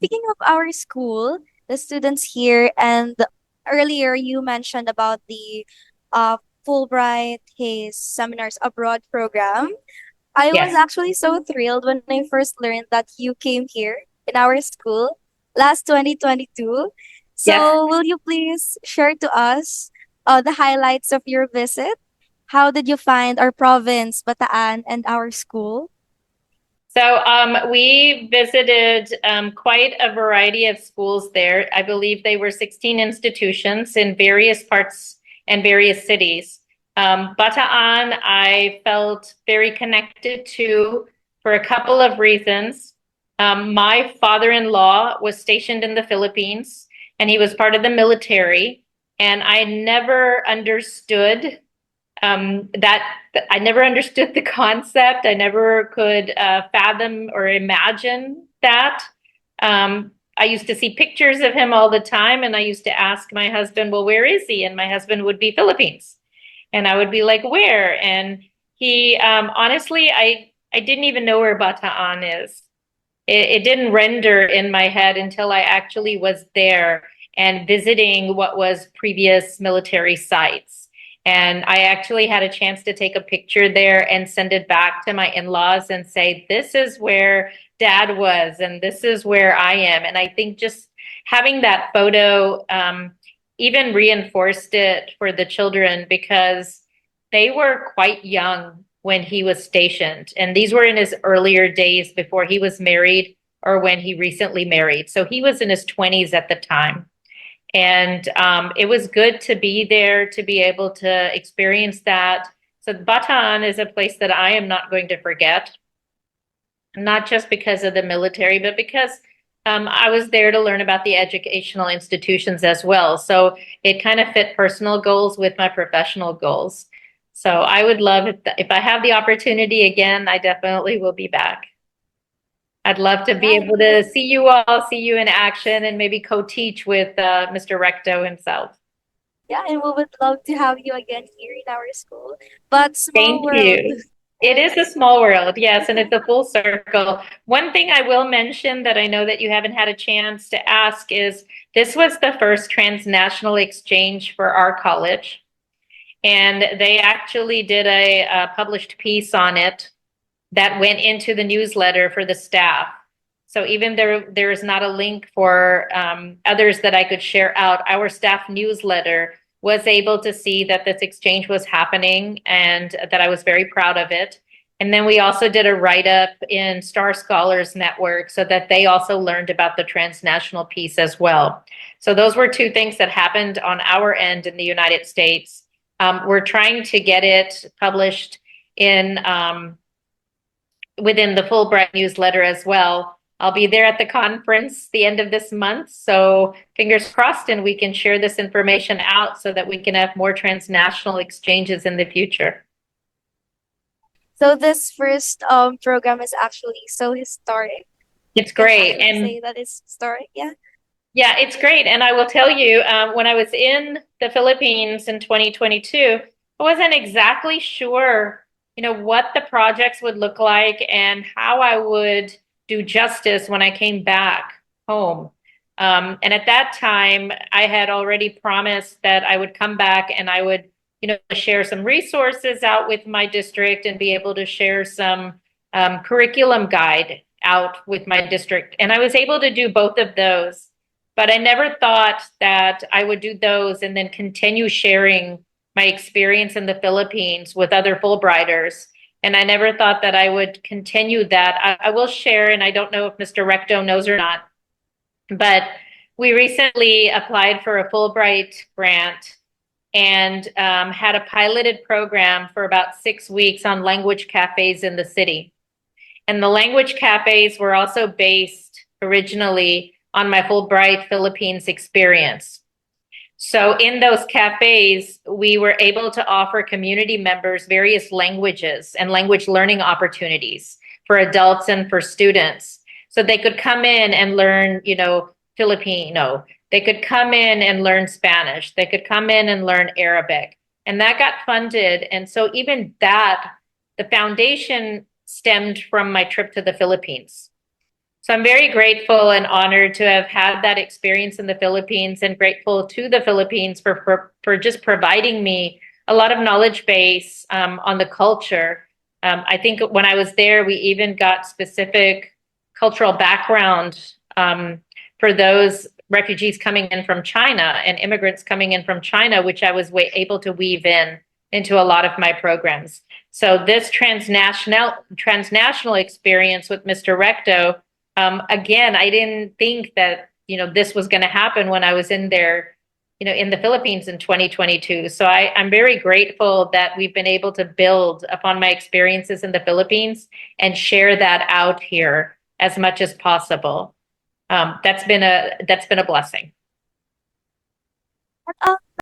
speaking of our school, the students here, and earlier you mentioned about the uh, Fulbright Hayes Seminars Abroad program. I was Yes. actually so thrilled when I first learned that you came here in our school last 2022. Yes. So, will you please share to us the highlights of your visit? How did you find our province, Bataan, and our school? We visited quite a variety of schools there. I believe they were 16 institutions in various parts and various cities. Bataan, I felt very connected to for a couple of reasons. My father-in-law was stationed in the Philippines and he was part of the military, and I never understood that I never understood the concept. I never could fathom or imagine that. I used to see pictures of him all the time, and I used to ask my husband, "Well, where is he?" And my husband would be Philippines, and I would be like, "Where?" And he, honestly, I didn't even know where Bataan is. It didn't render in my head until I actually was there and visiting what was previous military sites. And I actually had a chance to take a picture there and send it back to my in-laws and say, this is where dad was and this is where I am. And I think just having that photo even reinforced it for the children because they were quite young when he was stationed. And these were in his earlier days before he was married or when he recently married. So he was in his 20s at the time. And it was good to be there to be able to experience that. So Bataan is a place that I am not going to forget, not just because of the military, but because I was there to learn about the educational institutions as well. So it kind of fit personal goals with my professional goals. So I would love if I have the opportunity again, I definitely will be back. I'd love to be Yeah, and able we would to see you all, see you in action, and maybe co-teach with Mr. Recto himself. Yeah, and we would love to have you again here in our school. But small Thank world, you. It right? is a small world, yes, and it's a full circle. One thing I will mention that I know that you haven't had a chance to ask is this was the first transnational exchange for our college, and they actually did a published piece on it that went into the newsletter for the staff. So even there is not a link for others that I could share out, our staff newsletter was able to see that this exchange was happening and that I was very proud of it. And then we also did a write-up in Star Scholars Network so that they also learned about the transnational piece as well. So those were two things that happened on our end in the United States. We're trying to get it published in within the Fulbright newsletter as well. I'll be there at the conference the end of this month. So fingers crossed, and we can share this information out so that we can have more transnational exchanges in the future. So this first program is actually so historic. It's Can great. actually And say that it's historic. Yeah. yeah, it's great. And I will tell you, when I was in the Philippines in 2022, I wasn't exactly sure, what the projects would look like and how I would do justice when I came back home. And at that time, I had already promised that I would come back and I would, share some resources out with my district and be able to share some curriculum guide out with my district. And I was able to do both of those. But I never thought that I would do those and then continue sharing my experience in the Philippines with other Fulbrighters. And I never thought that I would continue that. I will share, and I don't know if Mr. Recto knows or not, but we recently applied for a Fulbright grant and had a piloted program for about 6 weeks on language cafes in the city. And the language cafes were also based originally on my Fulbright Philippines experience. So in those cafes, we were able to offer community members various languages and language learning opportunities for adults and for students. So they could come in and learn, Filipino. They could come in and learn Spanish. They could come in and learn Arabic. And that got funded. And so even that, the foundation stemmed from my trip to the Philippines. So I'm very grateful and honored to have had that experience in the Philippines, and grateful to the Philippines for just providing me a lot of knowledge base on the culture. I think when I was there, we even got specific cultural background for those refugees coming in from China and immigrants coming in from China, which I was able to weave in into a lot of my programs. So this transnational experience with Mr. Recto, again, I didn't think that, this was going to happen when I was in there, in the Philippines in 2022. So I'm very grateful that we've been able to build upon my experiences in the Philippines and share that out here as much as possible. That's been a blessing.